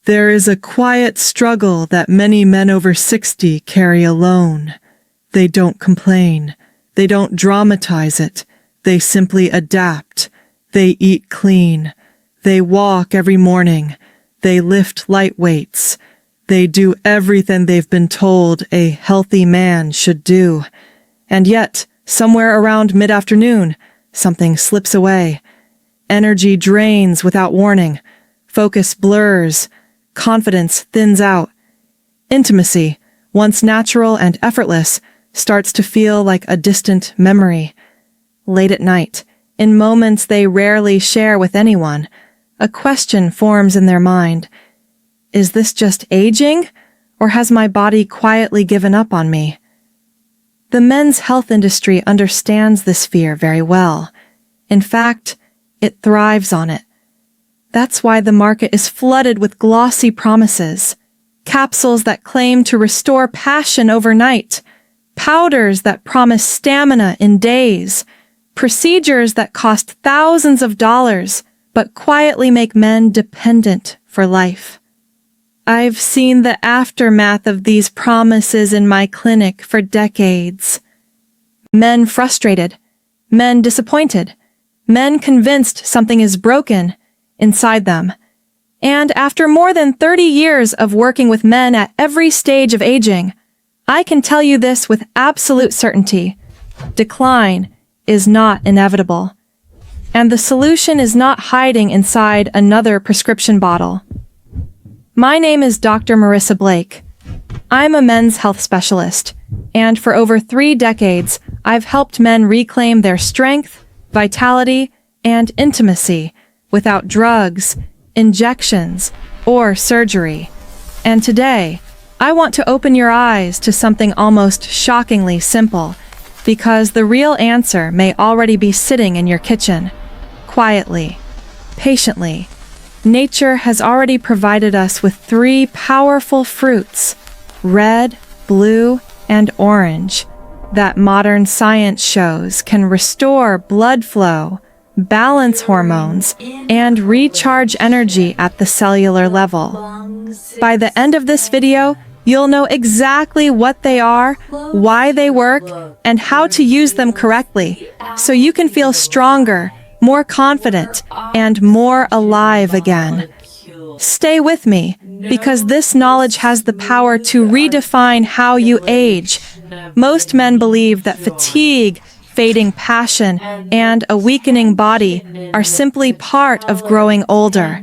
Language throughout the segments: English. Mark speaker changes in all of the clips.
Speaker 1: There is a quiet struggle that many men over 60 carry alone. They don't complain. They don't dramatize it. They simply adapt. They eat clean. They walk every morning. They lift light weights. They do everything they've been told a healthy man should do. And yet, somewhere around mid-afternoon, something slips away. Energy drains without warning. Focus blurs. Confidence thins out. Intimacy, once natural and effortless, starts to feel like a distant memory. Late at night, in moments they rarely share with anyone, a question forms in their mind. Is this just aging, or has my body quietly given up on me? The men's health industry understands this fear very well. In fact, it thrives on it. That's why the market is flooded with glossy promises, capsules that claim to restore passion overnight, powders that promise stamina in days, procedures that cost thousands of dollars but quietly make men dependent for life. I've seen the aftermath of these promises in my clinic for decades. Men frustrated, men disappointed, men convinced something is broken inside them. And after more than 30 years of working with men at every stage of aging, I can tell you this with absolute certainty. Decline is not inevitable. And the solution is not hiding inside another prescription bottle. My name is Dr. Marissa Blake. I'm a men's health specialist, and for over 3 decades, I've helped men reclaim their strength, vitality, and intimacy without drugs, injections, or surgery. And today, I want to open your eyes to something almost shockingly simple, because the real answer may already be sitting in your kitchen, quietly, patiently. Nature has already provided us with 3 powerful fruits, red, blue, and orange, that modern science shows can restore blood flow, balance hormones, and recharge energy at the cellular level. By the end of this video, you'll know exactly what they are, why they work, and how to use them correctly, so you can feel stronger, more confident, and more alive again. Stay with me, because this knowledge has the power to redefine how you age. Most men believe that fatigue, fading passion, and a weakening body are simply part of growing older.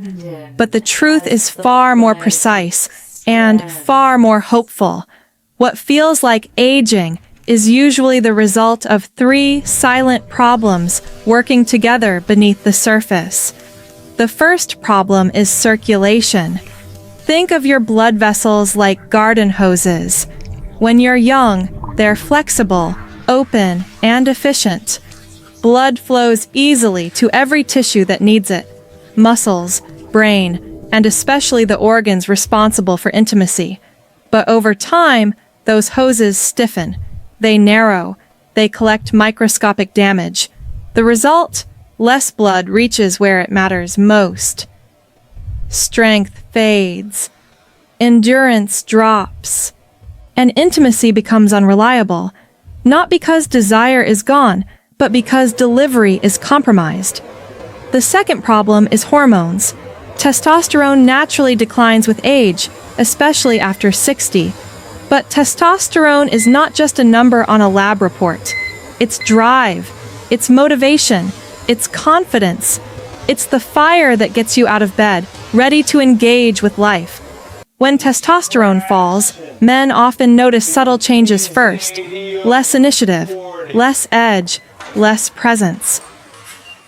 Speaker 1: But the truth is far more precise and far more hopeful. What feels like aging is usually the result of 3 silent problems working together beneath the surface. The first problem is circulation. Think of your blood vessels like garden hoses. When you're young, they're flexible, open, and efficient. Blood flows easily to every tissue that needs it: muscles, brain, and especially the organs responsible for intimacy. But over time, those hoses stiffen. They narrow. They collect microscopic damage. The result? Less blood reaches where it matters most. Strength fades. Endurance drops. And intimacy becomes unreliable. Not because desire is gone, but because delivery is compromised. The second problem is hormones. Testosterone naturally declines with age, especially after 60. But testosterone is not just a number on a lab report. It's drive, it's motivation, it's confidence. It's the fire that gets you out of bed, ready to engage with life. When testosterone falls, men often notice subtle changes first. Less initiative, less edge, less presence.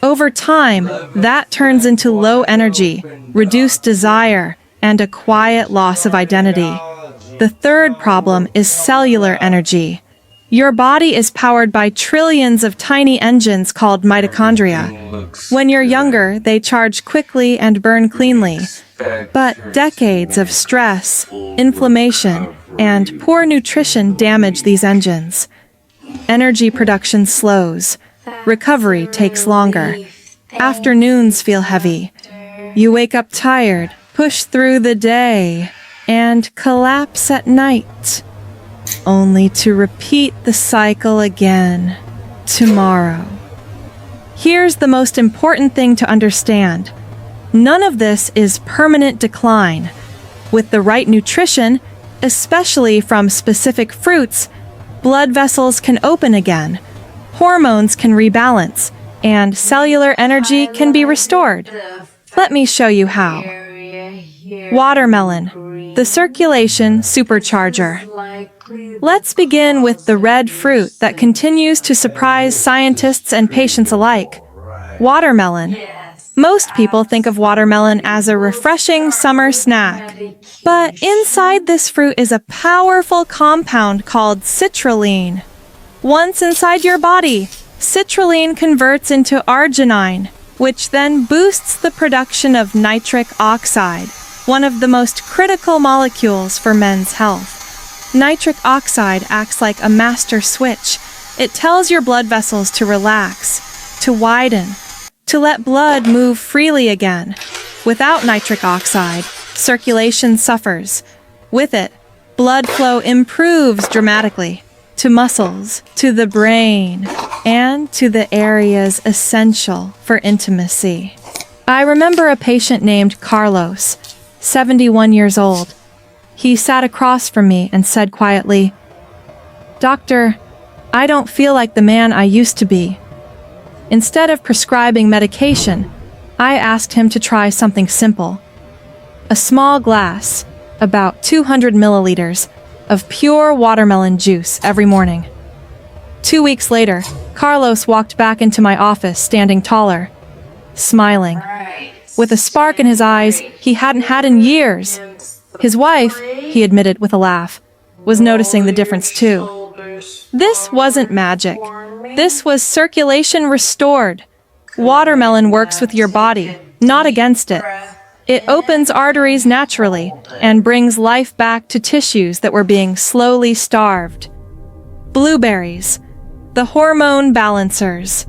Speaker 1: Over time, that turns into low energy, reduced desire, and a quiet loss of identity. The third problem is cellular energy. Your body is powered by trillions of tiny engines called mitochondria. When you're younger, they charge quickly and burn cleanly. But decades of stress, inflammation, and poor nutrition damage these engines. Energy production slows. Recovery takes longer. Afternoons feel heavy. You wake up tired, push through the day, and collapse at night, only to repeat the cycle again tomorrow. Here's the most important thing to understand. None of this is permanent decline. With the right nutrition, especially from specific fruits, blood vessels can open again, hormones can rebalance, and cellular energy can be restored. Let me show you how. Watermelon, the circulation supercharger. Let's begin with the red fruit that continues to surprise scientists and patients alike. Watermelon. Most people think of watermelon as a refreshing summer snack. But inside this fruit is a powerful compound called citrulline. Once inside your body, citrulline converts into arginine, which then boosts the production of nitric oxide, one of the most critical molecules for men's health. Nitric oxide acts like a master switch. It tells your blood vessels to relax, to widen, to let blood move freely again. Without nitric oxide, circulation suffers. With it, blood flow improves dramatically to muscles, to the brain, and to the areas essential for intimacy. I remember a patient named Carlos, 71 years old. He sat across from me and said quietly, "Doctor, I don't feel like the man I used to be." Instead of prescribing medication, I asked him to try something simple. A small glass, about 200 milliliters, of pure watermelon juice every morning. 2 weeks later, Carlos walked back into my office standing taller, smiling, with a spark in his eyes he hadn't had in years. His wife, he admitted with a laugh, was noticing the difference too. This wasn't magic. This was circulation restored. Watermelon works with your body, not against it. It opens arteries naturally and brings life back to tissues that were being slowly starved. Blueberries, the hormone balancers.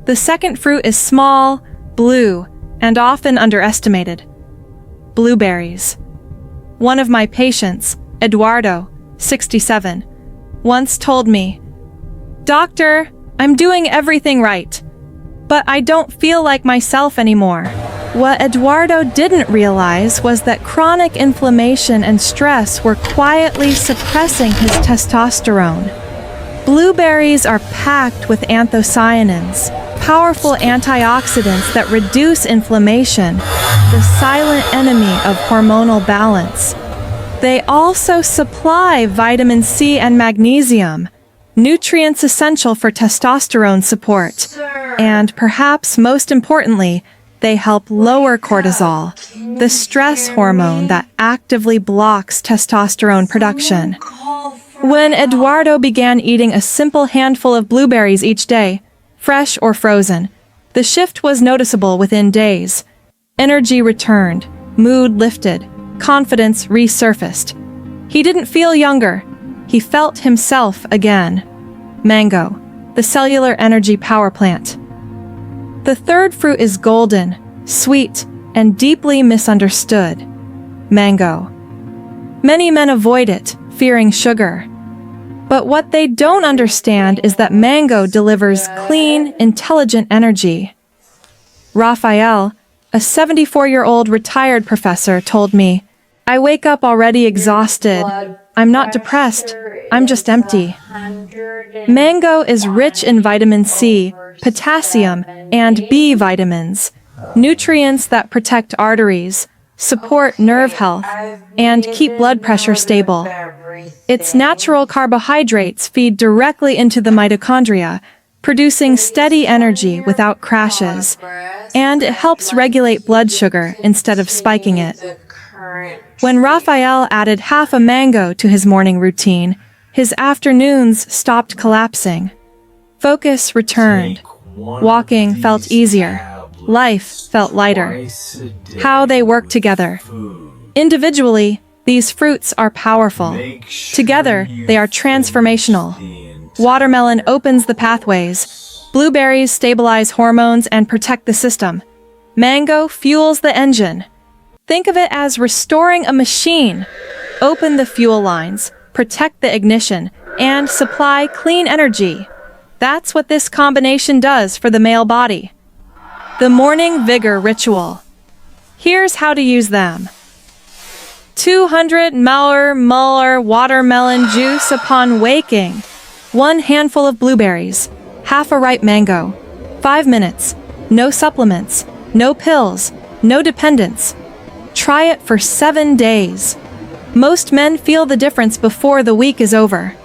Speaker 1: The second fruit is small, blue, and often underestimated. Blueberries. One of my patients, Eduardo, 67, once told me, "Doctor, I'm doing everything right, but I don't feel like myself anymore." What Eduardo didn't realize was that chronic inflammation and stress were quietly suppressing his testosterone. Blueberries are packed with anthocyanins, powerful antioxidants that reduce inflammation, the silent enemy of hormonal balance. They also supply vitamin C and magnesium, nutrients essential for testosterone support. And perhaps most importantly, they help lower cortisol, the stress hormone that actively blocks testosterone production. When Eduardo began eating a simple handful of blueberries each day, fresh or frozen, the shift was noticeable within days. Energy returned, mood lifted, confidence resurfaced. He didn't feel younger. He felt himself again. Mango, the cellular energy power plant. The third fruit is golden, sweet, and deeply misunderstood. Mango. Many men avoid it, fearing sugar. But what they don't understand is that mango delivers clean, intelligent energy. Raphael, a 74-year-old retired professor, told me, "I wake up already exhausted. I'm not depressed. I'm just empty." Mango is rich in vitamin C, potassium, and B vitamins, nutrients that protect arteries, support nerve health, and keep blood pressure stable. Its natural carbohydrates feed directly into the mitochondria, producing steady energy without crashes, and it helps regulate blood sugar instead of spiking it. When Raphael added half a mango to his morning routine, his afternoons stopped collapsing. Focus returned. Walking felt easier. Life felt lighter. How they work together. Individually, these fruits are powerful. Together, they are transformational. Watermelon opens the pathways. Blueberries stabilize hormones and protect the system. Mango fuels the engine.
Speaker 2: Think of it as restoring a machine. Open the fuel lines, protect the ignition, and supply clean energy. That's what this combination does for the male body. The Morning Vigor Ritual. Here's how to use them. 200 ml watermelon juice upon waking. 1 handful of blueberries. Half a ripe mango. 5 minutes. No supplements. No pills. No dependence. Try it for 7 days. Most men feel the difference before the week is over.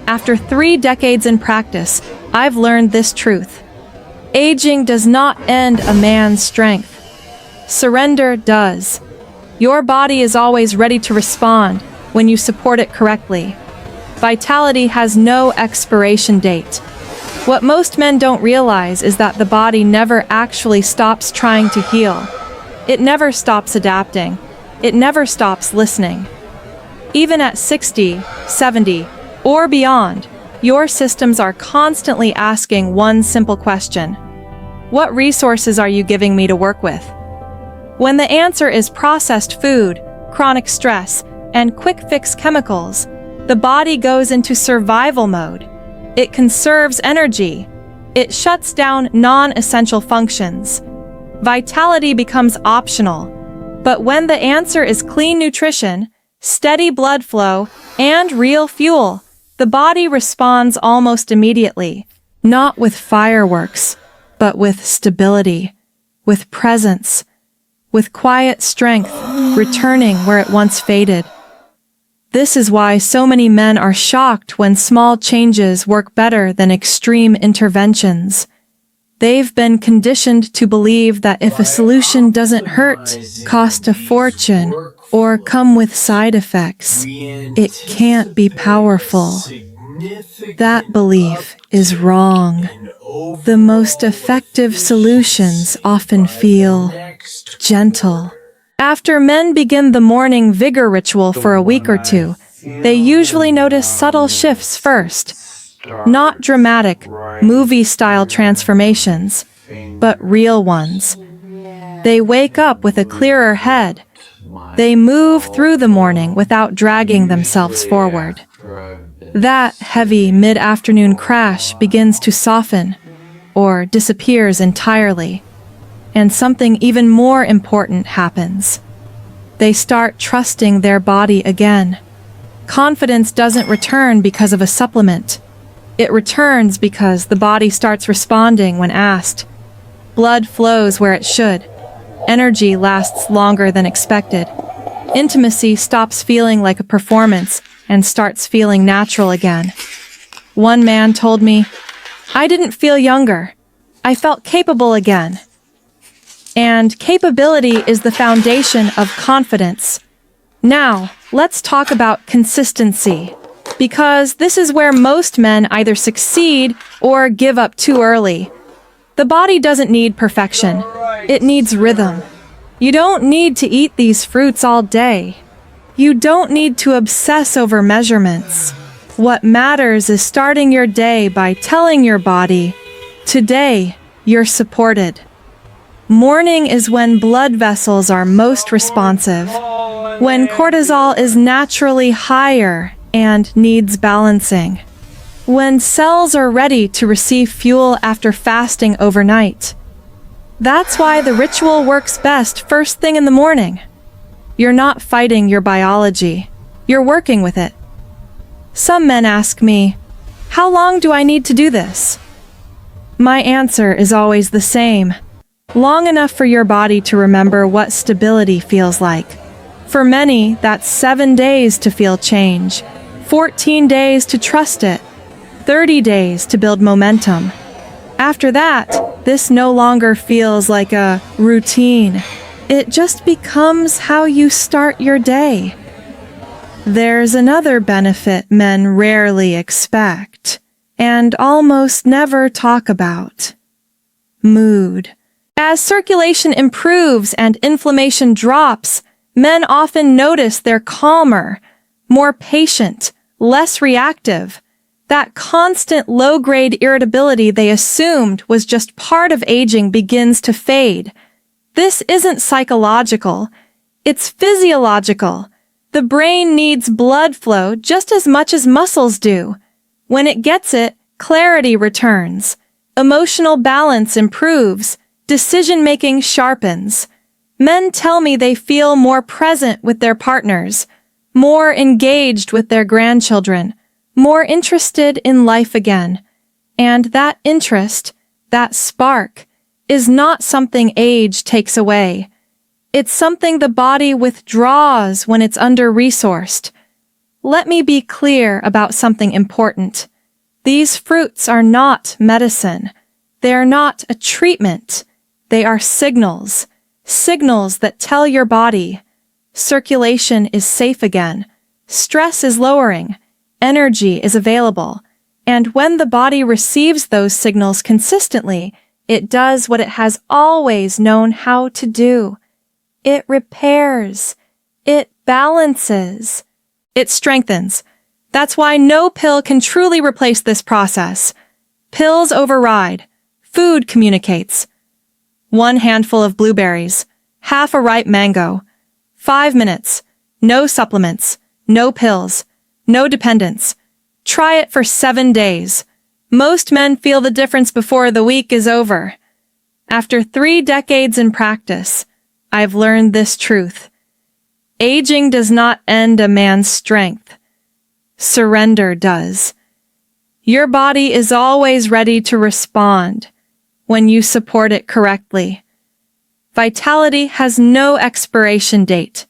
Speaker 2: After 3 decades in practice, I've learned this truth. Aging does not end a man's strength. Surrender does. Your body is always ready to respond when you support it correctly. Vitality has no expiration date. What most men don't realize is that the body never actually stops trying to heal. It never stops adapting. It never stops listening. Even at 60, 70, or beyond, your systems are constantly asking one simple question. What resources are you giving me to work with? When the answer is processed food, chronic stress, and quick-fix chemicals, the body goes into survival mode. It conserves energy. It shuts down non-essential functions. Vitality becomes optional. But when the answer is clean nutrition, steady blood flow, and real fuel, the body responds almost immediately, not with fireworks, but with stability, with presence, with quiet strength, returning where it once faded. This is why so many men are shocked when small changes work better than extreme interventions. They've been conditioned to believe that if a solution doesn't hurt, cost a fortune, or come with side effects, it can't be powerful. That belief is wrong. The most effective solutions often feel gentle. After men begin the Morning Vigor Ritual for a week or two, they usually notice subtle shifts first. Not dramatic, movie-style transformations, but real ones. They wake up with a clearer head. They move through the morning without dragging themselves forward. That heavy mid-afternoon crash begins to soften, or disappears entirely. And something even more important happens. They start trusting their body again. Confidence doesn't return because of a supplement. It returns because the body starts responding when asked. Blood flows where it should. Energy lasts longer than expected. Intimacy stops feeling like a performance and starts feeling natural again. One man told me, "I didn't feel younger. I felt capable again." And capability is the foundation of confidence. Now, let's talk about consistency, because this is where most men either succeed or give up too early. The body doesn't need perfection. It needs rhythm. You don't need to eat these fruits all day. You don't need to obsess over measurements. What matters is starting your day by telling your body, "Today, you're supported." Morning is when blood vessels are most responsive, when cortisol is naturally higher and needs balancing, when cells are ready to receive fuel after fasting overnight. That's why the ritual works best first thing in the morning. You're not fighting your biology. You're working with it. Some men ask me, "How long do I need to do this?" My answer is always the same. Long enough for your body to remember what stability feels like. For many, that's 7 days to feel change, 14 days to trust it, 30 days to build momentum. After that, this no longer feels like a routine. It just becomes how you start your day. There's another benefit men rarely expect, and almost never talk about. Mood. As circulation improves and inflammation drops, men often notice they're calmer, more patient, less reactive. That constant low-grade irritability they assumed was just part of aging begins to fade. This isn't psychological. It's physiological. The brain needs blood flow just as much as muscles do. When it gets it, clarity returns. Emotional balance improves. Decision-making sharpens. Men tell me they feel more present with their partners, more engaged with their grandchildren, more interested in life again. And that interest, that spark, is not something age takes away. It's something the body withdraws when it's under-resourced. Let me be clear about something important. These fruits are not medicine. They are not a treatment. They are signals. Signals that tell your body, circulation is safe again, stress is lowering, energy is available, and when the body receives those signals consistently, it does what it has always known how to do. It repairs. It balances. It strengthens. That's why no pill can truly replace this process. Pills override. Food communicates. 1 handful of blueberries, half a ripe mango, 5 minutes, no supplements, no pills, no dependence. Try it for 7 days. Most men feel the difference before the week is over. After 3 decades in practice, I've learned this truth. Aging does not end a man's strength. Surrender does. Your body is always ready to respond when you support it correctly. Vitality has no expiration date.